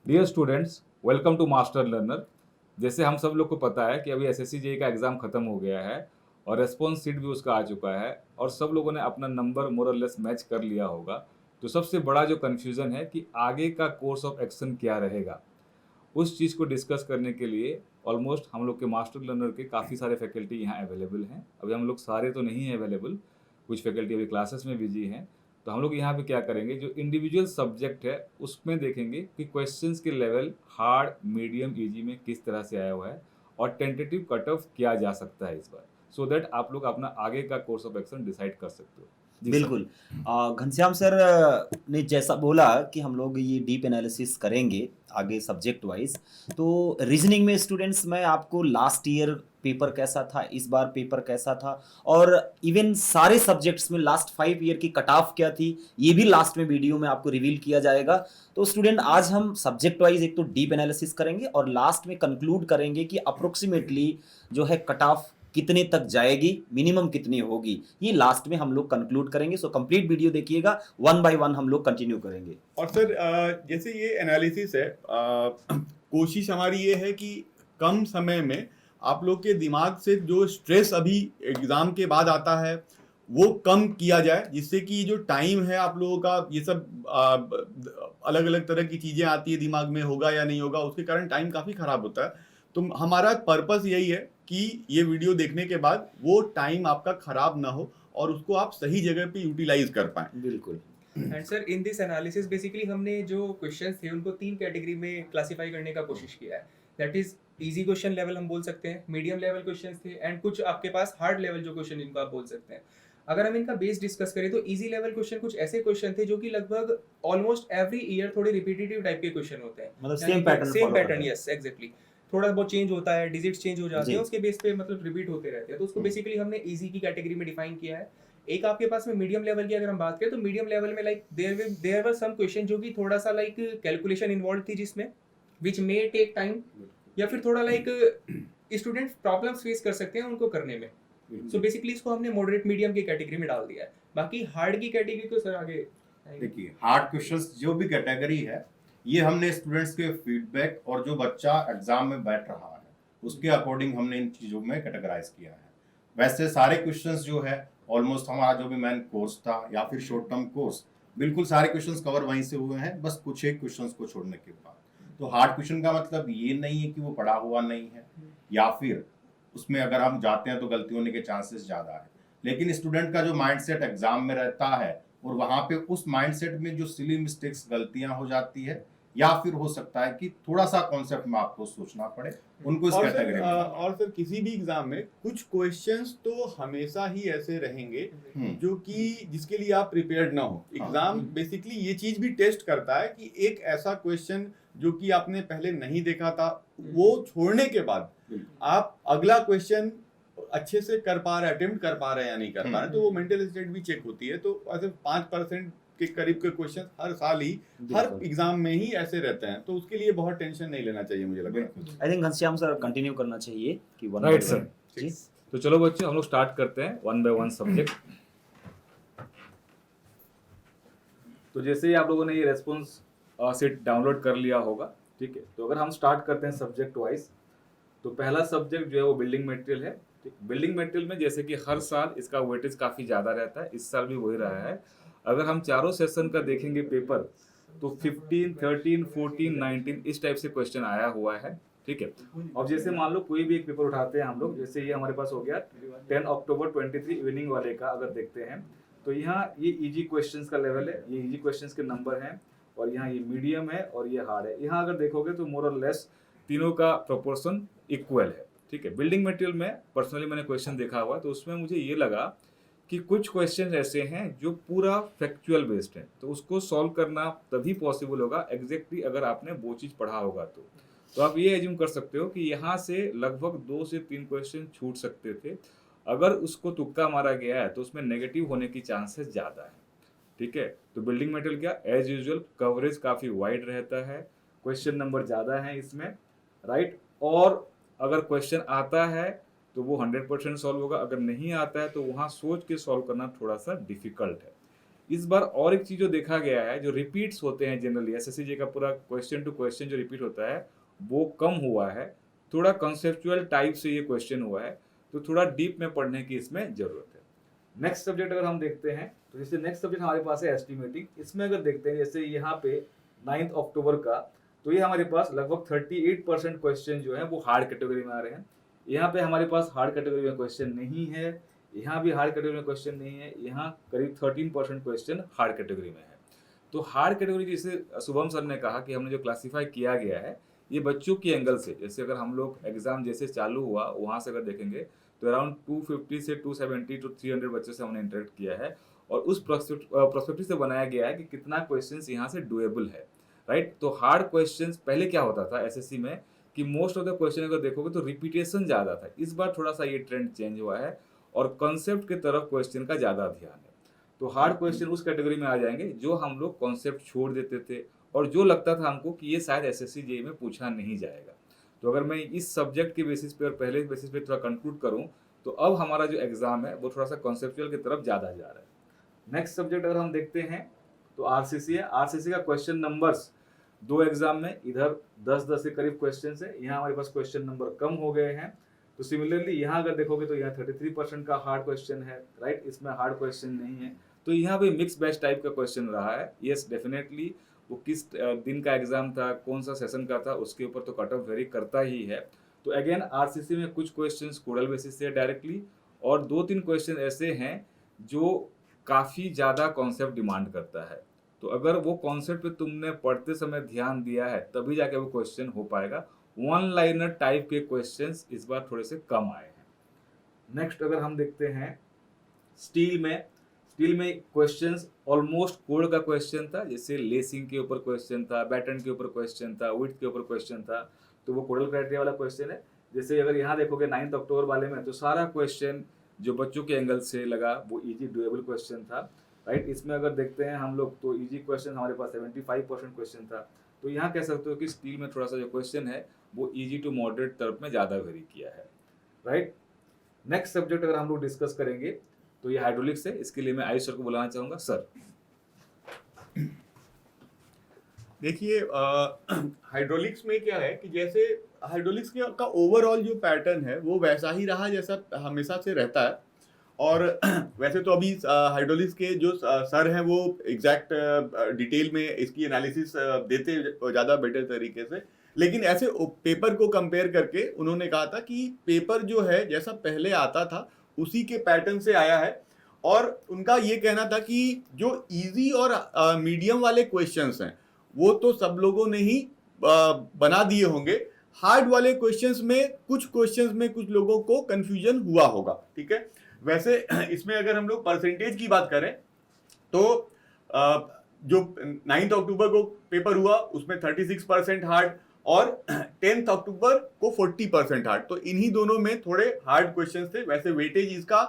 Dear students, welcome to master learner. जैसे हम सब लोग को पता है कि अभी एसएससी जेई का एग्ज़ाम ख़त्म हो गया है और रेस्पॉन्स शीट भी उसका आ चुका है और सब लोगों ने अपना नंबर मोर और लेस मैच कर लिया होगा। तो सबसे बड़ा जो कन्फ्यूज़न है कि आगे का कोर्स ऑफ एक्शन क्या रहेगा, उस चीज़ को डिस्कस करने के लिए ऑलमोस्ट हम लोग के मास्टर लर्नर के काफ़ी सारे फैकल्टी यहाँ अवेलेबल हैं। अभी हम लोग सारे तो नहीं हैं अवेलेबल, कुछ फैकल्टी अभी क्लासेस में बिजी हैं। तो हम लोग यहाँ पे क्या करेंगे, जो इंडिविजुअल सब्जेक्ट है उसमें देखेंगे कि क्वेश्चंस के लेवल हार्ड, मीडियम, इजी में किस तरह से आया हुआ है और टेंटेटिव कट ऑफ किया जा सकता है इस बार, सो दैट आप लोग अपना आगे का कोर्स ऑफ एक्शन डिसाइड कर सकते हो। जी सर। बिल्कुल। घनश्याम सर ने जैसा बोला कि हम लोग ये डीप एनालिसिस करेंगे आगे सब्जेक्ट वाइज़। तो रीज़निंग में स्टूडेंट्स मैं आपको लास्ट ईयर पेपर कैसा था, इस बार पेपर कैसा था और इवन सारे सब्जेक्ट्स में लास्ट 5 ईयर की कट ऑफ क्या थी, ये भी लास्ट में वीडियो में आपको रिवील किया जाएगा। तो स्टूडेंट आज हम सब्जेक्ट वाइज़ एक तो डीप एनालिसिस करेंगे और लास्ट में कंक्लूड करेंगे कि अप्रोक्सिमेटली जो है कट ऑफ कितने तक जाएगी, मिनिमम कितनी होगी, ये लास्ट में हम लोग कंक्लूड करेंगे। सो कंप्लीट वीडियो देखिएगा, वन बाय वन हम लोग कंटिन्यू करेंगे। और सर जैसे ये एनालिसिस है, कोशिश हमारी ये है कि कम समय में आप लोग के दिमाग से जो स्ट्रेस अभी एग्ज़ाम के बाद आता है वो कम किया जाए, जिससे कि जो टाइम है आप लोगों का, ये सब अलग अलग तरह की चीज़ें आती है दिमाग में, होगा या नहीं होगा, उसके कारण टाइम काफ़ी ख़राब होता है। तो हमारा पर्पस यही है कि ये वीडियो देखने के बाद वो टाइम आपका ख़राब ना हो और उसको आप सही जगह पे यूटिलाइज कर पाएँ। बिल्कुल। And sir in this analysis basically हमने जो क्वेश्चंस थे उनको 3 कैटेगरी में क्लासिफाई करने का कोशिश किया है। That is easy question level हम बोल सकते हैं, मीडियम लेवल क्वेश्चंस थे एंड कुछ आपके पास हार्ड लेवल जो क्वेश्चन इनको आप बोल सकते हैं। अगर हम इनका बेस डिस्कस करें तो इजी लेवल क्वेश्चन कुछ ऐसे क्वेश्चन थे जो कि लगभग ऑलमोस्ट एवरी ईयर थोड़े रिपीटेटिव टाइप के क्वेश्चन होते हैं। मतलब same pattern same follow pattern, करते हैं। Yes exactly. थोड़ा बहुत चेंज होता है, डिजिट्स चेंज हो जाते जी। हैं, उसके बेस पे मतलब रिपीट होते रहते हैं। तो उसको बेसिकली हमने इजी की कैटेगरी में डिफाइन किया है। एक आपके पास में मीडियम लेवल की अगर हम बात करें तो मीडियम लेवल में like there were some question जो कि थोड़ा सा लाइक कैलकुलेशन इन्वॉल्व थी जिसमें विच मे टेक टाइम, या फिर थोड़ा लाइक स्टूडेंट प्रॉब्लम्स फेस कर सकते हैं उनको करने में। सो बेसिकली इसको हमने मॉडरेट मीडियम की कैटेगरी में डाल दिया है। बाकी हार्ड की कैटेगरी तो सर आगे देखिए, हार्ड क्वेश्चंस जो भी कैटेगरी है, ये हमने स्टूडेंट्स के फीडबैक और जो बच्चा एग्जाम में बैठ रहा है उसके अकॉर्डिंग हमने इन चीज़ों में कैटेगराइज किया है। वैसे सारे क्वेश्चंस जो है ऑलमोस्ट हमारा जो भी मेन कोर्स था या फिर शॉर्ट टर्म कोर्स, बिल्कुल सारे क्वेश्चंस कवर वहीं से हुए हैं, बस कुछ एक क्वेश्चंस को छोड़ने के बाद। तो हार्ड क्वेश्चन का मतलब ये नहीं है कि वो पढ़ा हुआ नहीं है या फिर उसमें अगर हम जाते हैं तो गलती होने के चांसेस ज़्यादा है, लेकिन स्टूडेंट का जो माइंडसेट एग्जाम में रहता है और वहाँ पे उस माइंडसेट में जो सिली मिस्टेक्स, गलतियां हो जाती है या फिर हो सकता है कि थोड़ा सा कॉन्सेप्ट में आपको सोचना पड़े, उनको इस कैटेगरी में और सर किसी भी एग्जाम में कुछ क्वेश्चंस तो हमेशा ही ऐसे रहेंगे जो कि जिसके लिए आप प्रिपेयर्ड ना हो। एग्जाम बेसिकली ये चीज भी टेस्ट करता है कि एक ऐसा क्वेश्चन जो कि आपने पहले नहीं देखा था, वो छोड़ने के बाद आप अगला क्वेश्चन अच्छे से कर पा रहे, अटेम्प्ट कर पा रहे हैं या नहीं कर पा रहे, तो वो मेंटल स्टेट भी चेक होती है। तो ऐसे 5% के करीब के क्वेश्चन हर साल ही हर एग्जाम में ही ऐसे रहते हैं, तो उसके लिए बहुत टेंशन नहीं लेना चाहिए मुझे लगता है। I think Ghanshyam sir continue करना चाहिए कि one right bye sir. One. जी। तो चलो बच्चों, हम लोग स्टार्ट करते हैं वन बाय वन सब्जेक्ट। तो जैसे ही आप लोगों ने ये रेस्पॉन्स सीट डाउनलोड कर लिया होगा, ठीक है, तो अगर हम स्टार्ट करते हैं सब्जेक्ट वाइज, तो पहला सब्जेक्ट जो है वो बिल्डिंग मटेरियल है। ठीक, बिल्डिंग मटेरियल में जैसे कि हर साल इसका वेटेज काफ़ी ज़्यादा रहता है, इस साल भी वही रहा है। अगर हम चारों सेशन का देखेंगे पेपर, तो 15, 13, 14, 19 इस टाइप से क्वेश्चन आया हुआ है। ठीक है, अब जैसे मान लो कोई भी एक पेपर उठाते हैं हम लोग, जैसे ये हमारे पास हो गया 10 अक्टूबर 23 इवनिंग वाले का अगर देखते हैं, तो यहाँ ये इजी क्वेश्चंस का लेवल है, ये इजी क्वेश्चंस के नंबर हैं, और यहाँ ये मीडियम है और ये हार्ड है। यहाँ अगर देखोगे तो मोर और लेस तीनों का प्रोपोर्शन इक्वल है। ठीक है, बिल्डिंग मटेरियल में पर्सनली मैंने क्वेश्चन देखा हुआ, तो उसमें मुझे ये लगा कि कुछ क्वेश्चन ऐसे हैं जो पूरा फैक्चुअल बेस्ड है, तो उसको सॉल्व करना तभी पॉसिबल होगा एग्जैक्टली अगर आपने वो चीज़ पढ़ा होगा। तो आप ये एज्यूम कर सकते हो कि यहाँ से लगभग 2 से 3 क्वेश्चन छूट सकते थे। अगर उसको तुक्का मारा गया है तो उसमें नेगेटिव होने की चांसेस ज़्यादा है। ठीक है, तो बिल्डिंग मटेरियल क्या, एज यूजुअल कवरेज काफ़ी वाइड रहता है, क्वेश्चन नंबर ज़्यादा है इसमें, राइट। और अगर क्वेश्चन आता है तो वो 100% सॉल्व होगा, अगर नहीं आता है तो वहाँ सोच के सॉल्व करना थोड़ा सा डिफिकल्ट है। इस बार और एक चीज जो देखा गया है, जो रिपीट्स होते हैं जनरली एसएससी जी का पूरा क्वेश्चन टू क्वेश्चन जो रिपीट होता है वो कम हुआ है, थोड़ा कंसेप्चुअल टाइप से ये क्वेश्चन हुआ है, तो थोड़ा डीप में पढ़ने की इसमें जरूरत है। नेक्स्ट सब्जेक्ट अगर हम देखते हैं तो जैसे नेक्स्ट सब्जेक्ट हमारे पास है एस्टिमेटिंग। इसमें अगर देखते हैं जैसे यहाँ पे 9 अक्टूबर का, तो ये हमारे पास लगभग 38% क्वेश्चन जो है वो हार्ड कैटेगरी में आ रहे हैं। यहाँ पे हमारे पास हार्ड कैटेगरी में क्वेश्चन नहीं है, यहाँ भी हार्ड कैटेगरी में क्वेश्चन नहीं है, यहाँ करीब 13% क्वेश्चन हार्ड कैटेगरी में है। तो हार्ड कैटेगरी जिसे शुभम सर ने कहा कि हमने जो क्लासीफाई किया गया है ये बच्चों की एंगल से, जैसे अगर हम लोग एग्जाम जैसे चालू हुआ वहाँ से अगर देखेंगे तो अराउंड 250 से 270 टू 300 बच्चे से हमने इंटरेक्ट किया है, और उस प्रोस्पेक्टिव से बनाया गया है कि कितना क्वेश्चंस यहाँ से डुएबल है, राइट। तो हार्ड क्वेश्चंस पहले क्या होता था एसएससी में कि मोस्ट ऑफ द क्वेश्चन अगर देखोगे तो रिपीटेशन ज़्यादा था। इस बार थोड़ा सा ये ट्रेंड चेंज हुआ है और कॉन्सेप्ट की तरफ क्वेश्चन का ज़्यादा ध्यान है। तो हार्ड क्वेश्चन उस कैटेगरी में आ जाएंगे जो हम लोग कॉन्सेप्ट छोड़ देते थे और जो लगता था हमको कि ये शायद एसएससी जेईई में पूछा नहीं जाएगा। तो अगर मैं इस सब्जेक्ट के बेसिस पे और पहले बेसिस पे थोड़ा कंक्लूड करूँ तो अब हमारा जो एग्जाम है वो थोड़ा सा कॉन्सेप्चुअल की तरफ ज़्यादा जा रहा है। नेक्स्ट सब्जेक्ट अगर हम देखते हैं तो आरसीसी है। आरसीसी का क्वेश्चन नंबर्स दो एग्जाम में इधर 10-10 के करीब क्वेश्चन है, यहाँ हमारे पास क्वेश्चन नंबर कम हो गए हैं। तो सिमिलरली यहाँ अगर देखोगे तो यहाँ 33% का हार्ड क्वेश्चन है, राइट, इसमें हार्ड क्वेश्चन नहीं है। तो यहाँ भी मिक्स बैच टाइप का क्वेश्चन रहा है। यस डेफिनेटली वो किस दिन का एग्जाम था, कौन सा सेशन का था, उसके ऊपर तो कट ऑफ वेरी करता ही है। तो अगेन आरसीसी में कुछ क्वेश्चंस कोडल बेसिस से डायरेक्टली, और 2-3 क्वेश्चन ऐसे हैं जो काफ़ी ज़्यादा कॉन्सेप्ट डिमांड करता है। तो अगर वो कॉन्सेप्ट पे तुमने पढ़ते समय ध्यान दिया है तभी जाके वो क्वेश्चन हो पाएगा। वन लाइनर टाइप के क्वेश्चंस इस बार थोड़े से कम आए हैं। नेक्स्ट अगर हम देखते हैं स्टील में क्वेश्चंस ऑलमोस्ट कोड का क्वेश्चन था, जैसे लेसिंग के ऊपर क्वेश्चन था, बैटन के ऊपर क्वेश्चन था, विड्थ के ऊपर क्वेश्चन था, तो वो कोडल क्राइटेरिया वाला क्वेश्चन है। जैसे अगर यहाँ देखोगे 9 अक्टूबर वाले में तो सारा क्वेश्चन जो बच्चों के एंगल से लगा वो इजी डुएबल क्वेश्चन था, राइट। इसमें अगर देखते हैं हम लोग तो इजी क्वेश्चन हमारे पास 75% क्वेश्चन था। तो यहाँ कह सकते हो कि स्टील में थोड़ा सा जो क्वेश्चन है वो इजी टू मॉडरेट तरफ में ज़्यादा वेरी किया है, राइट। नेक्स्ट सब्जेक्ट अगर हम लोग डिस्कस करेंगे तो ये हाइड्रोलिक्स है। इसके लिए मैं आयुष सर को बुलाना चाहूँगा। सर देखिए हाइड्रोलिक्स में क्या है कि जैसे हाइड्रोलिक्स का ओवरऑल जो पैटर्न है वो वैसा ही रहा जैसा हमेशा से रहता है। और वैसे तो अभी हाइड्रोलिक्स के जो सर हैं वो एग्जैक्ट डिटेल में इसकी एनालिसिस देते ज़्यादा बेटर तरीके से, लेकिन ऐसे पेपर को कंपेयर करके उन्होंने कहा था कि पेपर जो है जैसा पहले आता था उसी के पैटर्न से आया है। और उनका ये कहना था कि जो इजी और मीडियम वाले क्वेश्चंस हैं वो तो सब लोगों ने ही बना दिए होंगे, हार्ड वाले क्वेश्चंस में कुछ लोगों को कंफ्यूजन हुआ होगा, ठीक है। वैसे इसमें अगर हम लोग परसेंटेज की बात करें तो जो 9 अक्टूबर को पेपर हुआ उसमें 36% हार्ड और 10 अक्टूबर को 40% हार्ड, तो इन्हीं दोनों में थोड़े हार्ड क्वेश्चंस थे। वैसे वेटेज इसका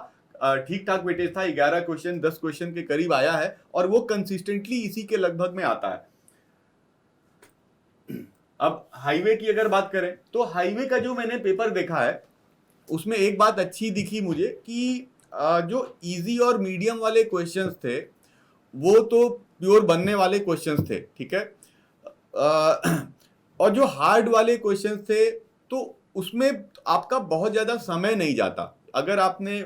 ठीक ठाक वेटेज था, 11 क्वेश्चन 10 क्वेश्चन के करीब आया है और वो कंसिस्टेंटली इसी के लगभग में आता है। अब हाईवे की अगर बात करें तो हाईवे का जो मैंने पेपर देखा है उसमें एक बात अच्छी दिखी मुझे कि जो इजी और मीडियम वाले क्वेश्चंस थे वो तो प्योर बनने वाले क्वेश्चंस थे, ठीक है। और जो हार्ड वाले क्वेश्चंस थे तो उसमें आपका बहुत ज़्यादा समय नहीं जाता। अगर आपने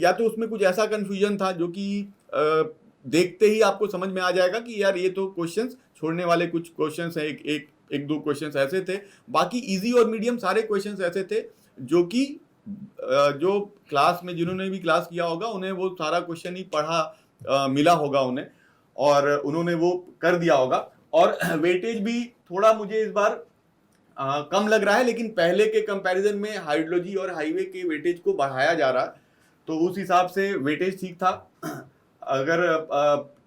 या तो उसमें कुछ ऐसा कंफ्यूजन था जो कि देखते ही आपको समझ में आ जाएगा कि यार ये तो क्वेश्चंस छोड़ने वाले कुछ क्वेश्चंस हैं, एक दो क्वेश्चंस ऐसे थे। बाकी इजी और मीडियम सारे क्वेश्चंस ऐसे थे जो कि जो क्लास में जिन्होंने भी क्लास किया होगा उन्हें वो सारा क्वेश्चन ही पढ़ा मिला होगा उन्हें और उन्होंने वो कर दिया होगा। और वेटेज भी थोड़ा मुझे इस बार कम लग रहा है, लेकिन पहले के कंपैरिजन में हाइड्रोलॉजी और हाईवे के वेटेज को बढ़ाया जा रहा है, तो उस हिसाब से वेटेज ठीक था। अगर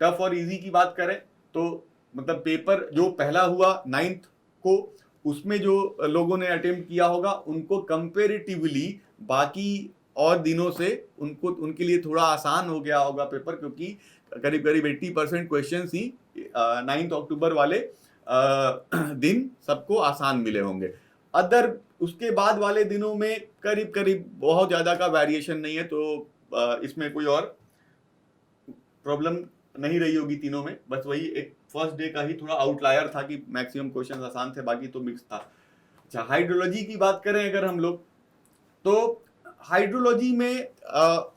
टफ और इजी की बात करें तो मतलब पेपर जो पहला हुआ 9th को उसमें जो लोगों ने अटेम्प्ट किया होगा उनको कंपेरेटिवली बाकी और दिनों से उनके लिए थोड़ा आसान हो गया होगा पेपर, क्योंकि करीब 80% क्वेश्चन ही 9 अक्टूबर वाले दिन सबको आसान मिले होंगे। अदर उसके बाद वाले दिनों में करीब बहुत ज़्यादा का वेरिएशन नहीं है, तो इसमें कोई और प्रॉब्लम नहीं रही होगी तीनों में, बस वही एक फर्स्ट डे का ही थोड़ा आउटलायर था कि मैक्सिमम क्वेश्चन आसान थे, बाकी तो मिक्स था। अच्छा, हाइड्रोलॉजी की बात करें अगर हम लोग, तो हाइड्रोलॉजी में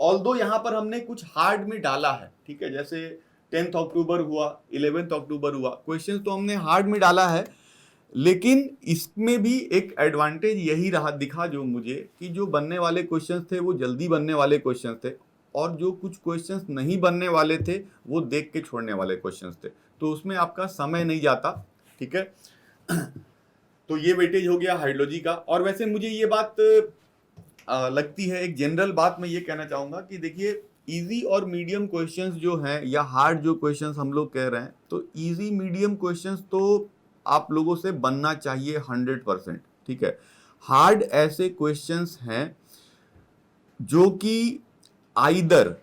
ऑल्दो यहाँ पर हमने कुछ हार्ड में डाला है, ठीक है, जैसे 10 अक्टूबर हुआ, 11 अक्टूबर हुआ, क्वेश्चन तो हमने हार्ड में डाला है, लेकिन इसमें भी एक एडवांटेज यही रहा दिखा जो मुझे, कि जो बनने वाले क्वेश्चंस थे वो जल्दी बनने वाले क्वेश्चंस थे, और जो कुछ क्वेश्चंस नहीं बनने वाले थे वो देख के छोड़ने वाले क्वेश्चंस थे, तो उसमें आपका समय नहीं जाता, ठीक है। तो ये वेटेज हो गया हाइड्रोलॉजी का। और वैसे मुझे ये बात लगती है, एक जनरल बात मैं ये कहना चाहूँगा कि देखिए, इजी और मीडियम क्वेश्चंस जो हैं या हार्ड जो क्वेश्चंस हम लोग कह रहे हैं, तो इजी मीडियम क्वेश्चंस तो आप लोगों से बनना चाहिए 100%, ठीक है। हार्ड ऐसे क्वेश्चंस हैं जो कि आइदर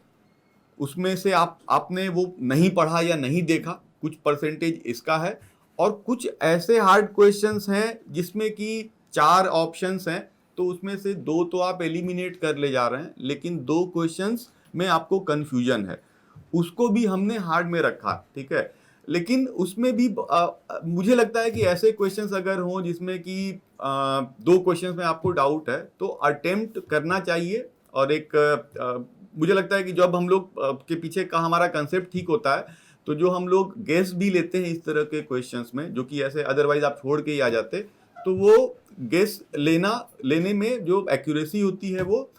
उसमें से आपने वो नहीं पढ़ा या नहीं देखा, कुछ परसेंटेज इसका है, और कुछ ऐसे हार्ड क्वेश्चंस हैं जिसमें कि 4 ऑप्शंस हैं, तो उसमें से 2 तो आप एलिमिनेट कर ले जा रहे हैं, लेकिन 2 क्वेश्चंस में आपको कंफ्यूजन है, उसको भी हमने हार्ड में रखा, ठीक है। लेकिन उसमें भी मुझे लगता है कि ऐसे क्वेश्चंस अगर हों जिसमें कि 2 क्वेश्चंस में आपको डाउट है, तो अटेम्प्ट करना चाहिए। और एक मुझे लगता है कि जब हम लोग के पीछे का हमारा कंसेप्ट ठीक होता है, तो जो हम लोग गेस भी लेते हैं इस तरह के क्वेश्चंस में, जो कि ऐसे अदरवाइज आप छोड़ के ही आ जाते, तो वो गेस लेने में जो एक्यूरेसी होती है वो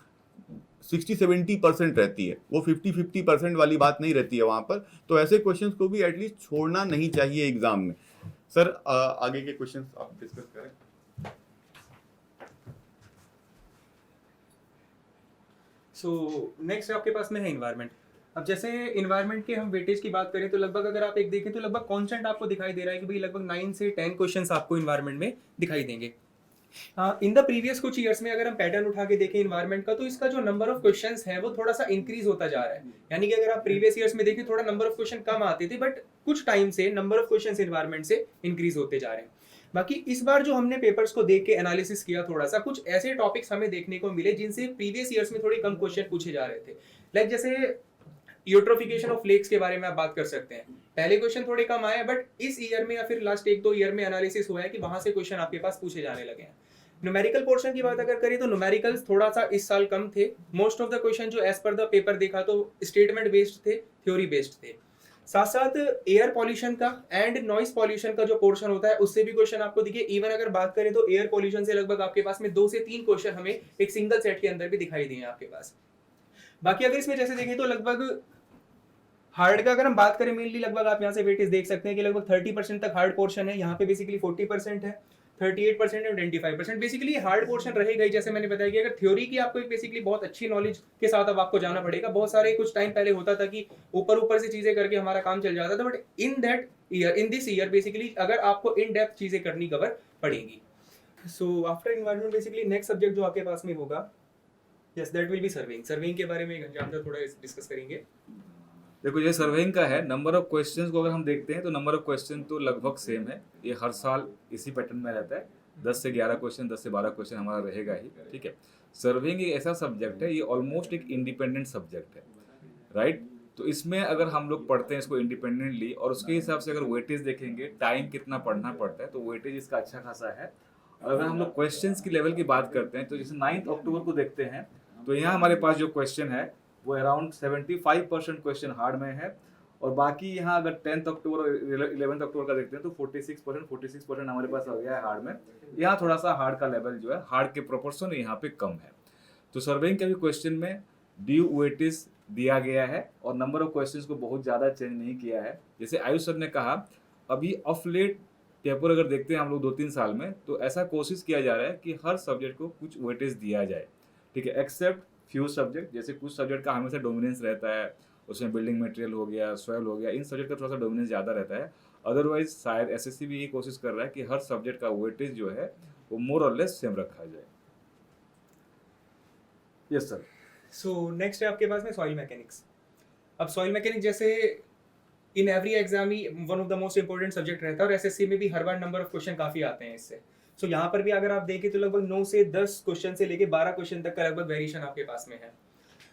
60-70% रहती है, वो 50-50% वाली बात नहीं रहती है वहां पर। तो ऐसे क्वेश्चंस को भी एटलीस्ट छोड़ना नहीं चाहिए एग्जाम में। सर आगे के क्वेश्चंस आप डिस्कस करें। सो नेक्स्ट आपके पास में है इन्वायरमेंट। अब जैसे इन्वायरमेंट के हम वेटेज की बात करें तो लगभग अगर आप एक देखें तो लगभग कांस्टेंट आपको दिखाई दे रहा है कि भाई लगभग 9 से 10 क्वेश्चंस आपको इन्वायरमेंट में दिखाई देंगे। इन द प्रीवियस कुछ ईयर्स में अगर हम पैटर्न उठा के देखें इन्वायरमेंट का, तो इसका जो नंबर ऑफ क्वेश्चंस है वो थोड़ा सा इंक्रीज होता जा रहा है। यानी कि अगर आप प्रीवियस ईयर्स में देखिए थोड़ा नंबर ऑफ क्वेश्चन कम आते थे, बट कुछ टाइम से नंबर ऑफ क्वेश्चंस इन्वायरमेंट से इंक्रीज होते जा रहे हैं। बाकी इस बार जो हमने पेपर्स को देख के एनालिसिस किया, थोड़ा सा कुछ ऐसे टॉपिक्स हमें देखने को मिले जिनसे प्रीवियस ईयर्स में थोड़े कम क्वेश्चन पूछे जा रहे थे। लाइक जैसे यूट्रोफिकेशन ऑफ लेक्स के बारे में आप बात कर सकते हैं, पहले क्वेश्चन थोड़े कम आए, बट इस ईयर में या फिर लास्ट 1-2 ईयर में एनालिसिस हुआ है कि वहां से क्वेश्चन आपके पास पूछे जाने लगे हैं। न्यूमेरिकल पोर्शन की बात अगर करें तो न्यूमेरिकल्स थोड़ा सा इस साल कम थे। मोस्ट ऑफ द क्वेश्चन जो एज पर द पेपर देखा तो स्टेटमेंट बेस्ड थे, थ्योरी बेस्ड थे। साथ साथ एयर पॉल्यूशन का एंड नॉइस पॉल्यूशन का जो पोर्शन होता है उससे भी क्वेश्चन आपको दिखे। इवन अगर बात करें तो एयर पॉल्यूशन से लगभग आपके पास में 2 से 3 क्वेश्चन हमें एक सिंगल सेट के अंदर भी दिखाई दिए आपके पास। बाकी अगर इसमें जैसे देखें तो लगभग हार्ड का अगर हम बात करें मेनली लगभग आप यहाँ से वेटेज देख सकते हैं कि लगभग 30% तक हार्ड पोर्शन है, यहाँ पे बेसिकली 40% है, 38% और 25%। बेसिकली हार्ड पोर्शन रहेगा ही। जैसे मैंने बताया कि अगर थ्योरी की आपको एक बेसिकली बहुत अच्छी नॉलेज के साथ अब आपको जाना पड़ेगा। बहुत सारे कुछ टाइम पहले होता था कि ऊपर से चीजें करके हमारा काम चल जाता था, but in this year basically अगर आपको इन डेप्थ चीजें करनी कवर पड़ेगी। So after environment basically next subject जो आपके पास में होगा, yes that will be surveying. Surveying के बारे में घनश्याम सर थोड़ा डिस्कस करेंगे। देखो, ये सर्वेइंग का है। नंबर ऑफ क्वेश्चंस को अगर हम देखते हैं तो नंबर ऑफ क्वेश्चन तो लगभग सेम है, ये हर साल इसी पैटर्न में रहता है। 10 से 11 क्वेश्चन, 10 से 12 क्वेश्चन हमारा रहेगा ही, ठीक है। सर्वेइंग एक ऐसा सब्जेक्ट है, ये ऑलमोस्ट एक इंडिपेंडेंट सब्जेक्ट है, राइट। तो इसमें अगर हम लोग पढ़ते हैं इसको इंडिपेंडेंटली और उसके हिसाब से अगर वेटेज देखेंगे, टाइम कितना पढ़ना पड़ता है, तो वेटेज इसका अच्छा खासा है। और अगर हम लोग क्वेश्चंस की लेवल की बात करते हैं तो जैसे 9 अक्टूबर को देखते हैं तो यहाँ हमारे पास जो क्वेश्चन है वो अराउंड 75% क्वेश्चन हार्ड में है। और बाकी यहाँ अगर 10 अक्टूबर और 11 अक्टूबर का देखते हैं तो 46% हमारे पास आ गया है हार्ड में। यहाँ थोड़ा सा हार्ड का लेवल जो है, हार्ड के प्रोपोर्शन यहाँ पे कम है। तो सर्वेइंग के भी क्वेश्चन में ड्यू वेटेज दिया गया है और नंबर ऑफ क्वेश्चंस को बहुत ज़्यादा चेंज नहीं किया है। जैसे आयुष सर ने कहा, अभी ऑफ लेट पेपर अगर देखते हैं हम लोग 2-3 साल में, तो ऐसा कोशिश किया जा रहा है कि हर सब्जेक्ट को कुछ वेटेज दिया जाए, ठीक है, एक्सेप्ट फ्यू सब्जेक्ट। जैसे कुछ सब्जेक्ट का हमेशा डोमिनेंस रहता है, उसमें बिल्डिंग मटेरियल हो गया, सॉइल हो गया, इन सब्जेक्ट का थोड़ा सा डोमिनेंस ज़्यादा रहता है। अदरवाइज शायद एसएससी भी ये कोशिश कर रहा है कि हर सब्जेक्ट का वेटेज जो है वो मोर और लेस सेम रखा जाए। Yes sir. सो नेक्स्ट है आपके पास में सॉइल मैकेनिक्स। अब सॉइल मैकेनिक्स जैसे in every exam he one of the most important subject रहता है और एसएससी में भी हर बार नंबर ऑफ क्वेश्चन काफ़ी आते हैं इससे। सो यहाँ पर भी अगर आप देखें तो लगभग 9 से 10 क्वेश्चन से लेके 12 क्वेश्चन तक का लगभग वेरिएशन आपके पास में है।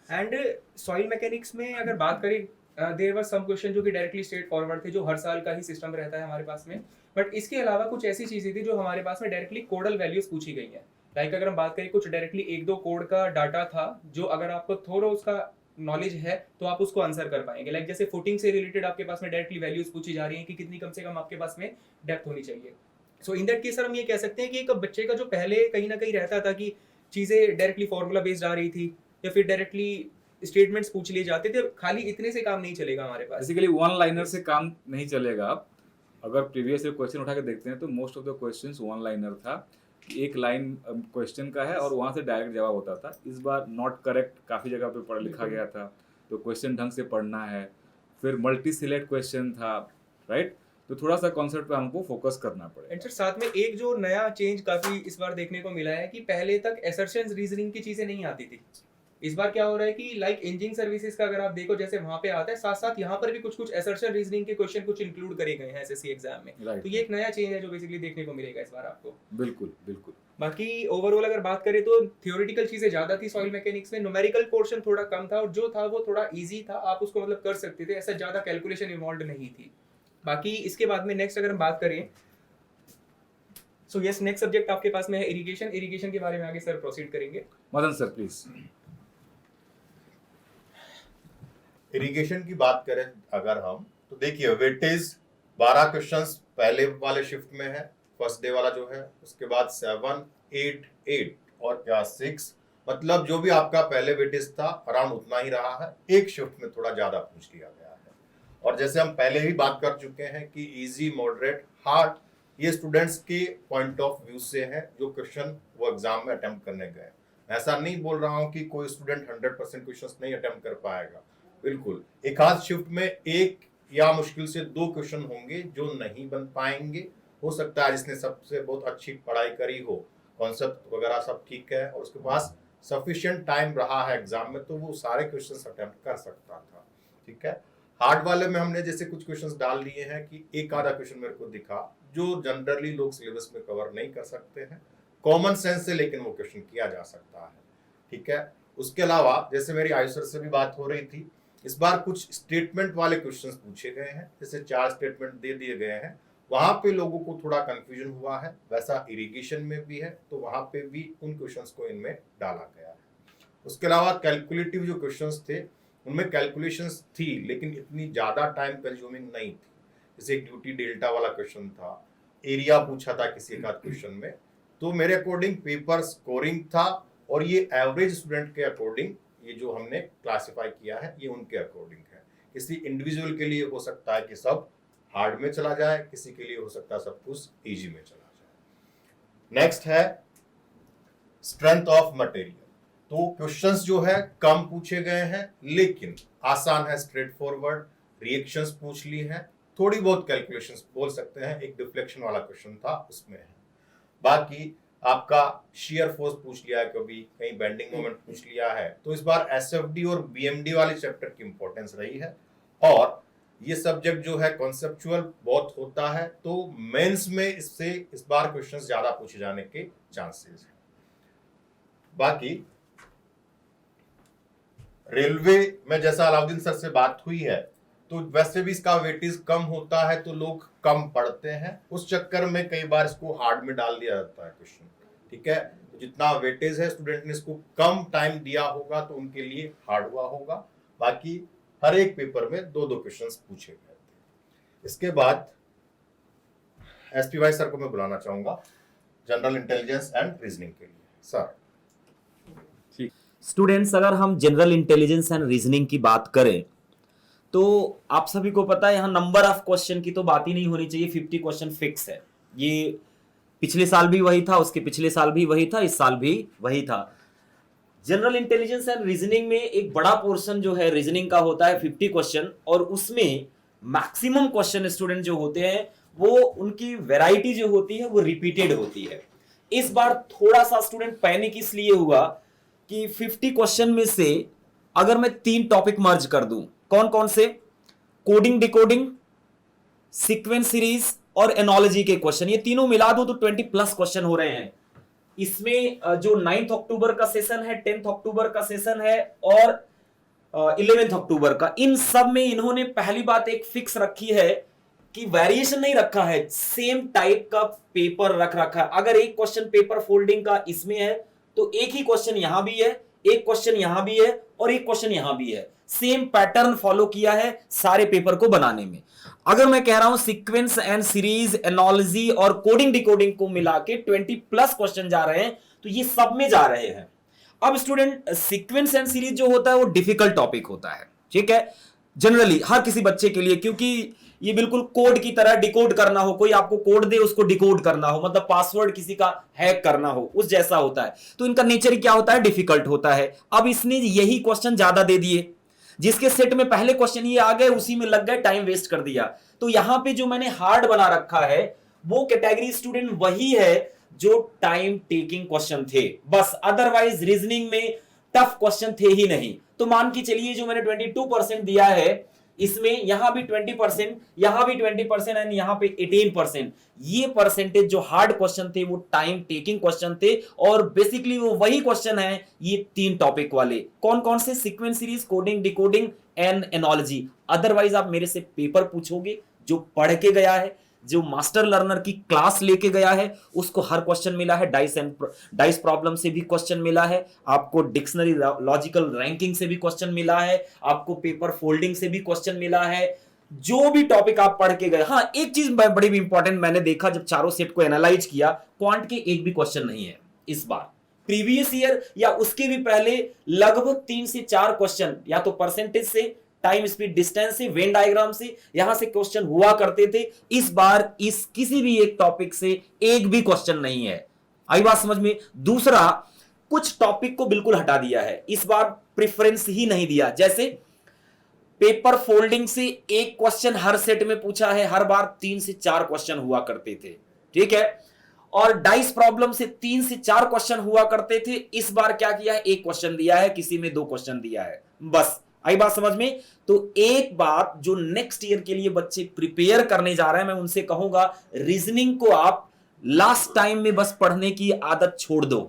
एंड सॉइल मैकेनिक्स में अगर बात करें देयर वर सम क्वेश्चन जो कि डायरेक्टली स्ट्रेट फॉरवर्ड थे, जो हर साल का ही सिस्टम रहता है हमारे पास में। बट इसके अलावा कुछ ऐसी चीजें थी जो हमारे पास में डायरेक्टली कोडल वैल्यूज पूछी गई हैं। लाइक अगर हम बात करें, कुछ डायरेक्टली 1-2 कोड का डाटा था जो अगर आपको थोड़ा उसका नॉलेज है तो आप उसको आंसर कर पाएंगे। लाइक जैसे फुटिंग से रिलेटेड आपके पास में डायरेक्टली वैल्यूज पूछी जा रही हैं कि कितनी कम से कम आपके पास में डेप्थ होनी चाहिए। सो इन दैट केस सर हम ये कह सकते हैं कि एक बच्चे का जो पहले कहीं ना कहीं रहता था कि चीजें डायरेक्टली फॉर्मूला बेस्ड आ रही थी या फिर डायरेक्टली स्टेटमेंट्स पूछ लिए जाते थे, खाली इतने से काम नहीं चलेगा हमारे पास। बेसिकली वन लाइनर से काम नहीं चलेगा। अगर प्रीवियस ईयर क्वेश्चन उठा के देखते हैं तो most of the questions one liner था, कि एक लाइन क्वेश्चन का है और वहाँ से डायरेक्ट जवाब होता था। इस बार नॉट करेक्ट काफ़ी जगह पे पढ़ लिखा गया था, तो क्वेश्चन ढंग से पढ़ना है। फिर मल्टी सिलेक्ट क्वेश्चन था, राइट? तो थोड़ा सा कॉन्सेप्ट पे हमको फोकस करना पड़ेगा। एंड सर साथ में एक जो नया चेंज काफी इस बार देखने को मिला है कि पहले तक असर्शंस रीजनिंग की चीजें नहीं आती थी। इस बार क्या हो रहा है कि लाइक इंजीनियरिंग सर्विसेज का अगर आप देखो, जैसे वहां पे आता है, साथ साथ यहाँ पर भी कुछ कुछ असर्शन रीजनिंग के क्वेश्चन कुछ इंक्लूड करे गए हैं एसएससी एग्जाम में। Right. तो ये एक नया चेंज है जो बेसिकली देखने को मिलेगा इस बार आपको। बिल्कुल बिल्कुल। बाकी ओवरऑल अगर बात करें तो थियोरेटिकल चीजें ज्यादा थी सॉइल मैकेनिक्स में, न्यूमेरिकल पोर्शन थोड़ा कम था और जो था वो थोड़ा इजी था, आप उसको मतलब कर सकते थे, ऐसा ज्यादा कैलकुलेशन इन्वॉल्व नहीं थी। बाकी इसके बाद में नेक्स्ट अगर हम बात करें, सो यस नेक्स्ट सब्जेक्ट आपके पास में है इरिगेशन। इरिगेशन के बारे में आगे सर प्रोसीड करेंगे। Madan sir please. इरिगेशन की बात करें अगर हम, तो देखिए वेटेज 12 क्वेश्चंस पहले वाले शिफ्ट में है, फर्स्ट डे वाला जो है, उसके बाद 7, 8, 8 और क्या 6, मतलब जो भी आपका पहले वेटेज था अराउंड उतना ही रहा है। एक शिफ्ट में थोड़ा ज्यादा पूछ लिया गया है। और जैसे हम पहले ही बात कर चुके हैं कि इजी, मॉडरेट, हार्ड, ये स्टूडेंट्स के पॉइंट ऑफ व्यू से है जो क्वेश्चन वो एग्जाम में अटेम्प्ट करने गए। ऐसा नहीं बोल रहा हूँ कि कोई स्टूडेंट 100% क्वेश्चन नहीं अटेम्प्ट कर पाएगा, बिल्कुल एक आध शिफ्ट में एक या मुश्किल से 2 क्वेश्चन होंगे जो नहीं बन पाएंगे। हो सकता है जिसने सबसे बहुत अच्छी पढ़ाई करी हो, कॉन्सेप्ट वगैरह सब ठीक है और उसके पास सफिशिएंट टाइम रहा है एग्जाम में, तो वो सारे क्वेश्चंस अटेम्प्ट कर सकता था। ठीक है, हार्ड वाले में हमने जैसे कुछ क्वेश्चंस डाल दिए हैं कि एक आधा क्वेश्चन मेरे को दिखा जो जनरली लोग सिलेबस में कवर नहीं कर सकते हैं, कॉमन सेंस से लेकिन वो क्वेश्चन किया जा सकता है। ठीक है, उसके अलावा जैसे मेरी आयुष सर से भी बात हो रही थी, इस बार कुछ स्टेटमेंट वाले क्वेश्चंस पूछे गए हैं, जैसे 4 स्टेटमेंट दे दिए गए हैं, वहां पे लोगों को थोड़ा कंफ्यूजन हुआ है। वैसा इरिगेशन में भी है, तो वहां पे भी उन क्वेश्चंस को इनमें डाला गया है। उसके अलावा कैलकुलेटिव जो क्वेश्चंस थे उनमें कैलकुलेशंस थी लेकिन इतनी ज्यादा टाइम कंज्यूमिंग नहीं थी। जैसे एक ड्यूटी डेल्टा वाला क्वेश्चन था, एरिया पूछा था किसी एक आध क्वेश्चन में, तो मेरे अकॉर्डिंग पेपर स्कोरिंग था और ये एवरेज स्टूडेंट के अकॉर्डिंग ये जो हमने क्लासिफाई किया है ये उनके अकॉर्डिंग है। किसी इंडिविजुअल के लिए हो सकता है कि सब हार्ड में चला जाए, किसी के लिए हो सकता है सब कुछ इजी में चला जाए। नेक्स्ट है स्ट्रेंथ ऑफ मटेरियल। तो क्वेश्चंस जो है कम पूछे गए हैं लेकिन आसान है, स्ट्रेट फॉरवर्ड, रिएक्शंस पूछ ली हैं, थोड़ी बहुत कैलकुलेशंस बोल सकते हैं, एक डिफ्लेक्शन वाला क्वेश्चन था उसमें है। बाकी आपका शेयर फोर्स पूछ लिया है, कभी कहीं बेंडिंग मोमेंट पूछ लिया है। तो इस बार एसएफडी और बीएमडी वाले चैप्टर की इंपॉर्टेंस रही है और ये सब्जेक्ट जो है कॉन्सेप्चुअल बहुत होता है, तो मेंस में इससे इस बार क्वेश्चंस ज्यादा पूछे जाने के चांसेस हैं। बाकी रेलवे में जैसा अलाउद्दीन सर से बात हुई है, तो वैसे भी इसका वेटेज कम होता है तो लोग कम पढ़ते हैं, उस चक्कर में कई बार इसको हार्ड में डाल दिया जाता है क्वेश्चन। ठीक है, तो जितना वेटेज है स्टूडेंट ने इसको कम टाइम दिया होगा तो उनके लिए हार्ड हुआ होगा। बाकी हर एक पेपर में 2-2 क्वेश्चंस पूछे गए थे। इसके बाद एसपी वाई सर को मैं बुलाना चाहूंगा जनरल इंटेलिजेंस एंड रीजनिंग के लिए। सर स्टूडेंट्स, अगर हम जनरल इंटेलिजेंस एंड रीजनिंग की बात करें तो आप सभी को पता है यहाँ नंबर ऑफ क्वेश्चन की तो बात ही नहीं होनी चाहिए, 50 क्वेश्चन फिक्स है। ये पिछले साल भी वही था, उसके पिछले साल भी वही था, इस साल भी वही था। जनरल इंटेलिजेंस एंड रीजनिंग में एक बड़ा पोर्शन जो है रीजनिंग का होता है 50 क्वेश्चन, और उसमें मैक्सिमम क्वेश्चन स्टूडेंट जो होते हैं वो उनकी वैरायटी जो होती है वो रिपीटेड होती है। इस बार थोड़ा सा स्टूडेंट पैनिक इसलिए हुआ कि 50 क्वेश्चन में से अगर मैं 3 टॉपिक मर्ज कर दूं, कौन कौन से? कोडिंग, डिकोडिंग, सीक्वेंस सीरीज और एनोलॉजी के क्वेश्चन, ये तीनों मिला दूं तो 20+ क्वेश्चन हो रहे हैं। इसमें जो 9 अक्टूबर का सेशन है, 10 अक्टूबर का सेशन है और 11 अक्टूबर का, इन सब में इन्होंने पहली बात एक फिक्स रखी है कि वेरिएशन नहीं रखा है, सेम टाइप का पेपर रख रखा है। अगर एक क्वेश्चन पेपर फोल्डिंग का इसमें है तो एक ही क्वेश्चन यहां भी है, एक क्वेश्चन यहां भी है और एक क्वेश्चन यहां भी है। सेम पैटर्न फॉलो किया है सारे पेपर को बनाने में। अगर मैं कह रहा हूं सीक्वेंस एंड सीरीज, एनोलॉजी और कोडिंग डिकोडिंग को मिला के 20+ क्वेश्चन जा रहे हैं, तो ये सब में जा रहे हैं। अब स्टूडेंट, सीक्वेंस एंड सीरीज जो होता है वो डिफिकल्ट टॉपिक होता है, ठीक है, जनरली हर किसी बच्चे के लिए, क्योंकि ये बिल्कुल कोड की तरह डिकोड करना हो, कोई आपको कोड दे उसको डिकोड करना हो, मतलब पासवर्ड किसी का हैक करना हो, उस जैसा होता है। तो इनका नेचर क्या होता है, डिफिकल्ट होता है। अब इसने यही क्वेश्चन ज्यादा दे दिए, जिसके सेट में पहले क्वेश्चन ये आ गए, उसी में लग गए, टाइम वेस्ट कर दिया। तो यहां पे जो मैंने हार्ड बना रखा है वो कैटेगरी स्टूडेंट वही है जो टाइम टेकिंग क्वेश्चन थे बस, अदरवाइज रीजनिंग में टफ क्वेश्चन थे ही नहीं। तो मान के चलिए जो मैंने 22% दिया है, इसमें यहां भी 20%, यहां भी 20% एंड यहां पे 18%, ये परसेंटेज जो हार्ड क्वेश्चन थे वो टाइम टेकिंग क्वेश्चन थे। और बेसिकली वो वही क्वेश्चन है ये 3 टॉपिक वाले। कौन कौन से, sequence series, coding decoding and analogy. Otherwise आप मेरे से पेपर पूछोगे, जो पढ़ के गया है, जो मास्टर लर्नर की क्लास लेके गया है, उसको हर क्वेश्चन मिला है। डाइस प्रॉब्लम से भी क्वेश्चन मिला है, आपको डिक्शनरी लॉजिकल रैंकिंग से भी क्वेश्चन मिला है, आपको पेपर फोल्डिंग से भी क्वेश्चन मिला है, जो भी टॉपिक आप पढ़ के गए। हाँ, एक चीज बड़ी इंपॉर्टेंट मैंने देखा जब चारों सेट को एनालाइज किया, क्वांट के एक भी क्वेश्चन नहीं है इस बार। प्रीवियस ईयर या उसके भी पहले लगभग 3 से 4 क्वेश्चन या तो परसेंटेज से, टाइम स्पीड डिस्टेंस से, वेन डायग्राम से, यहां से क्वेश्चन हुआ करते थे। इस बार इस किसी भी एक टॉपिक से एक भी क्वेश्चन नहीं है। आई बात समझ में। दूसरा, कुछ टॉपिक को बिल्कुल हटा दिया है, इस बार प्रेफरेंस ही नहीं दिया। जैसे पेपर फोल्डिंग से एक क्वेश्चन हर सेट में पूछा है, हर बार 3 से 4 क्वेश्चन हुआ करते थे, ठीक है। और डाइस प्रॉब्लम से 3 से 4 क्वेश्चन हुआ करते थे, इस बार क्या किया है, एक क्वेश्चन दिया है, किसी में 2 क्वेश्चन दिया है, बस। आई बात समझ में। तो एक बात जो नेक्स्ट ईयर के लिए बच्चे प्रिपेयर करने जा रहे हैं, मैं उनसे कहूंगा रीजनिंग को आप लास्ट टाइम में बस पढ़ने की आदत छोड़ दो,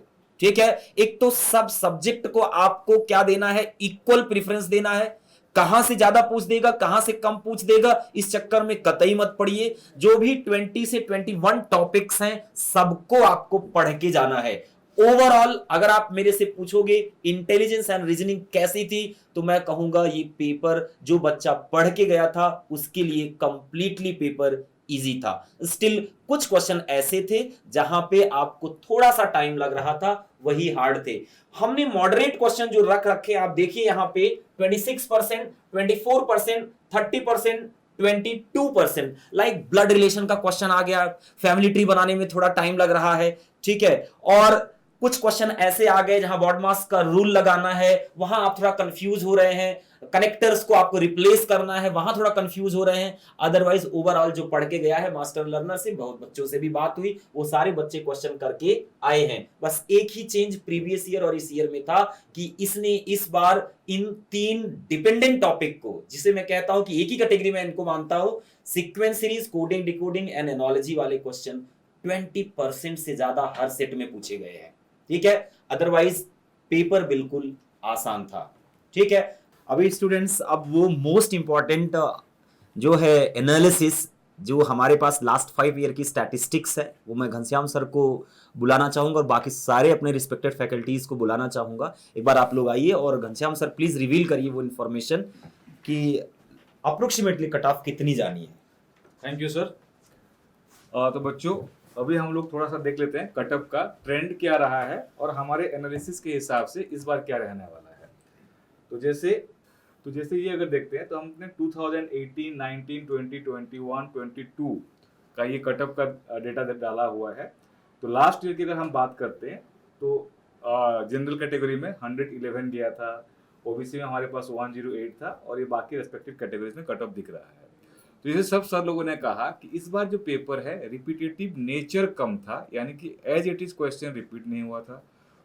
ठीक है। एक तो सब सब्जेक्ट को आपको क्या देना है, इक्वल प्रेफरेंस देना है। कहां से ज्यादा पूछ देगा, कहां से कम पूछ देगा, इस चक्कर में कतई मत पढ़िए। जो भी 20 से 21 टॉपिक्स हैं, सबको आपको पढ़ के जाना है। ओवरऑल अगर आप मेरे से पूछोगे इंटेलिजेंस एंड रीजनिंग कैसी थी, तो मैं कहूंगा ये पेपर जो बच्चा पढ़ के गया था उसके लिए कंप्लीटली पेपर इजी था। स्टिल कुछ क्वेश्चन ऐसे थे जहां पे आपको थोड़ा सा टाइम लग रहा था, वही हार्ड थे। हमने मॉडरेट क्वेश्चन जो रख रखे, आप देखिए यहां पे 26%, 24%, 30%, 22%। लाइक ब्लड रिलेशन का क्वेश्चन आ गया, फैमिली ट्री बनाने में थोड़ा टाइम लग रहा है, ठीक है। और कुछ क्वेश्चन ऐसे आ गए जहां बॉडमास का रूल लगाना है, वहां आप थोड़ा कंफ्यूज हो रहे हैं। कनेक्टर्स को आपको रिप्लेस करना है, वहां थोड़ा कंफ्यूज हो रहे हैं। अदरवाइज ओवरऑल जो पढ़ के गया है, मास्टर लर्नर से बहुत बच्चों से भी बात हुई, वो सारे बच्चे क्वेश्चन करके आए हैं। बस एक ही चेंज प्रीवियस ईयर और इस ईयर में था कि इसने इस बार इन 3 डिपेंडेंट टॉपिक को, जिसे मैं कहता हूं कि एक ही कैटेगरी में इनको मानता हूं, sequence series, coding decoding and analogy वाले क्वेश्चन 20% से ज्यादा हर सेट में पूछे गए हैं, ठीक है। अदरवाइज पेपर बिल्कुल आसान था, ठीक है। अभी स्टूडेंट्स, अब वो मोस्ट इंपॉर्टेंट जो है एनालिसिस, जो हमारे पास लास्ट 5 ईयर की स्टैटिस्टिक्स है, वो मैं घनश्याम सर को बुलाना चाहूंगा और बाकी सारे अपने रिस्पेक्टेड फैकल्टीज को बुलाना चाहूंगा। एक बार आप लोग आइए और घनश्याम सर प्लीज रिवील करिए वो इन्फॉर्मेशन कि अप्रोक्सीमेटली कट ऑफ कितनी जानी है। Thank you sir. तो बच्चों, अभी हम लोग थोड़ा सा देख लेते हैं कटअप का ट्रेंड क्या रहा है और हमारे एनालिसिस के हिसाब से इस बार क्या रहने वाला है। तो जैसे ये अगर देखते हैं तो हमने 2018, 19, 20, 21, 22 का ये कटअप का डेटा डाला हुआ है। तो लास्ट ईयर की अगर हम बात करते हैं तो जनरल कैटेगरी में 111 गया था, ओबीसी में हमारे पास 108 था और ये बाकी रेस्पेक्टिव कैटेगरीज में कटअप दिख रहा है। तो जैसे सब सर लोगों ने कहा कि इस बार जो पेपर है रिपीटेटिव नेचर कम था, यानी कि as it is question repeat नहीं हुआ था,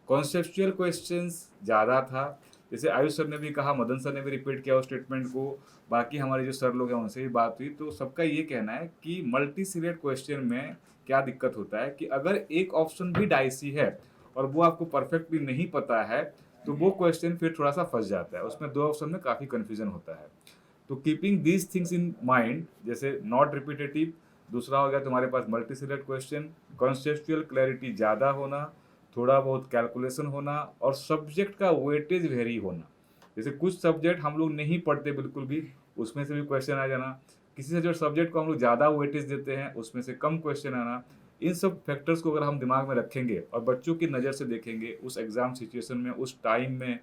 कॉन्सेप्चुअल क्वेश्चंस ज़्यादा था। जैसे आयुष सर ने भी कहा, मदन सर ने भी रिपीट किया उस स्टेटमेंट को, बाकी हमारे जो सर लोग हैं उनसे भी बात हुई, तो सबका ये कहना है कि मल्टी सीलेक्ट क्वेश्चन में क्या दिक्कत होता है कि अगर एक ऑप्शन भी डाइसी है और वो आपको परफेक्टली नहीं पता है, तो वो क्वेश्चन फिर थोड़ा सा फंस जाता है, उसमें दो ऑप्शन में काफ़ी कन्फ्यूजन होता है। तो keeping these things in mind, जैसे नॉट रिपीटेटिव, दूसरा हो गया तुम्हारे पास multi select question, conceptual clarity ज़्यादा होना, थोड़ा बहुत कैलकुलेशन होना, और सब्जेक्ट का वेटेज वेरी होना। जैसे कुछ सब्जेक्ट हम लोग नहीं पढ़ते बिल्कुल भी, उसमें से भी क्वेश्चन आ जाना, किसी से जो सब्जेक्ट को हम लोग ज़्यादा वेटेज देते हैं उसमें से कम क्वेश्चन आना। इन सब फैक्टर्स को अगर हम दिमाग में रखेंगे और बच्चों की नज़र से देखेंगे, उस एग्ज़ाम सिचुएशन में उस टाइम में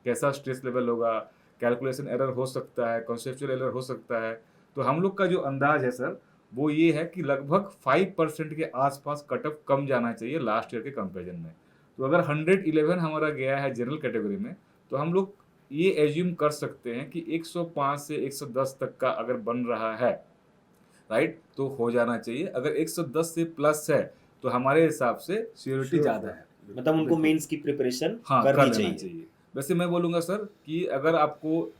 कैसा स्ट्रेस लेवल होगा, कैलकुलेशन एरर हो सकता है, कॉन्सेप्चुअल एरर हो सकता है, तो हम लोग का जो अंदाज है सर वो ये है कि लगभग 5% के आसपास कट ऑफ कम जाना चाहिए लास्ट ईयर के कंपेरिजन में। तो अगर 111 हमारा गया है जनरल कैटेगरी में, तो हम लोग ये एज्यूम कर सकते हैं कि 105 से 110 तक का अगर बन रहा है, राइट, तो हो जाना चाहिए। अगर 110 से प्लस है तो हमारे हिसाब से श्योरिटी ज़्यादा है। मतलब उनको मेंस की प्रिपरेशन हाँ, कर करनी लेना चाहिए। वैसे मैं बोलूँगा सर कि अगर आपको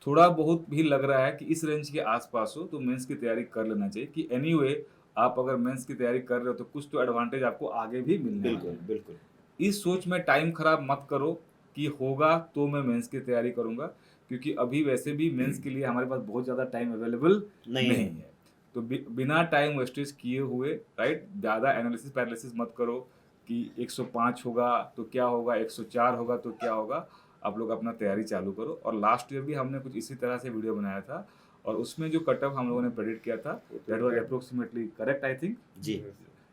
थोड़ा बहुत भी लग रहा है कि इस रेंज के आसपास हो तो मेंस की तैयारी कर लेना चाहिए, कि एनीवे आप अगर मेंस की तैयारी कर रहे हो तो कुछ तो एडवांटेज आपको आगे भी मिलने वाला बिल्कुल है। बिल्कुल। इस सोच में टाइम खराब मत करो कि होगा तो मैं मेंस की तैयारी करूंगा, क्योंकि अभी वैसे भी मेंस के लिए हमारे पास बहुत ज़्यादा टाइम अवेलेबल नहीं नहीं है। है। तो बिना टाइम वेस्टेज किए हुए, राइट, ज़्यादा एनालिसिस पैरालिसिस मत करो कि 105 होगा तो क्या होगा, 104 होगा तो क्या होगा। आप लोग अपना तैयारी चालू करो। और लास्ट ईयर भी हमने कुछ इसी तरह से वीडियो बनाया था, और उसमें जो कट ऑफ हम लोगों ने प्रेडिक्ट किया था that was approximately correct I think, जी।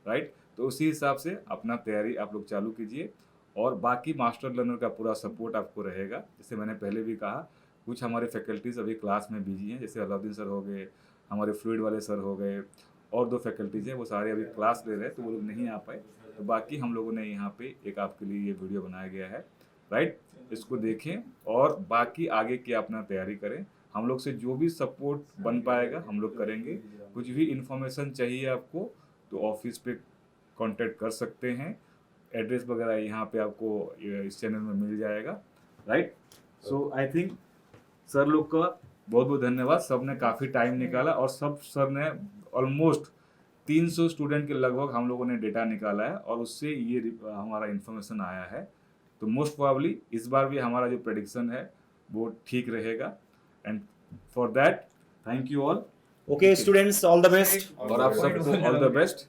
राइट। तो उसी हिसाब से अपना तैयारी आप लोग चालू कीजिए, और बाकी मास्टर लर्नर का पूरा सपोर्ट आपको रहेगा। जैसे मैंने पहले भी कहा, कुछ हमारे फैकल्टीज़ अभी क्लास में बिजी हैं, जैसे अलाउद्दीन सर हो गए, हमारे फ्लूइड वाले सर हो गए, और दो फैकल्टीज़ हैं वो सारे अभी क्लास ले रहे हैं तो वो लोग नहीं आ पाए। तो बाकी हम लोगों ने यहाँ पे एक आपके लिए ये वीडियो बनाया गया है, राइट, इसको देखें और बाकी आगे की अपना तैयारी करें। हम लोग से जो भी सपोर्ट बन पाएगा हम लोग करेंगे। कुछ भी इन्फॉर्मेशन चाहिए आपको तो ऑफिस पे कांटेक्ट कर सकते हैं, एड्रेस वगैरह यहाँ पे आपको इस चैनल में मिल जाएगा, right. So I think sir लोग का बहुत बहुत धन्यवाद, सब ने काफ़ी टाइम निकाला, और सब सर ने ऑलमोस्ट 300 स्टूडेंट के लगभग हम लोगों ने डेटा निकाला है, और उससे ये हमारा इन्फॉर्मेशन आया है। तो मोस्ट प्रोबेबली इस बार भी हमारा जो प्रेडिक्शन है वो ठीक रहेगा, and for that thank you all. Okay students, all the best. और आप सबको ऑल द बेस्ट।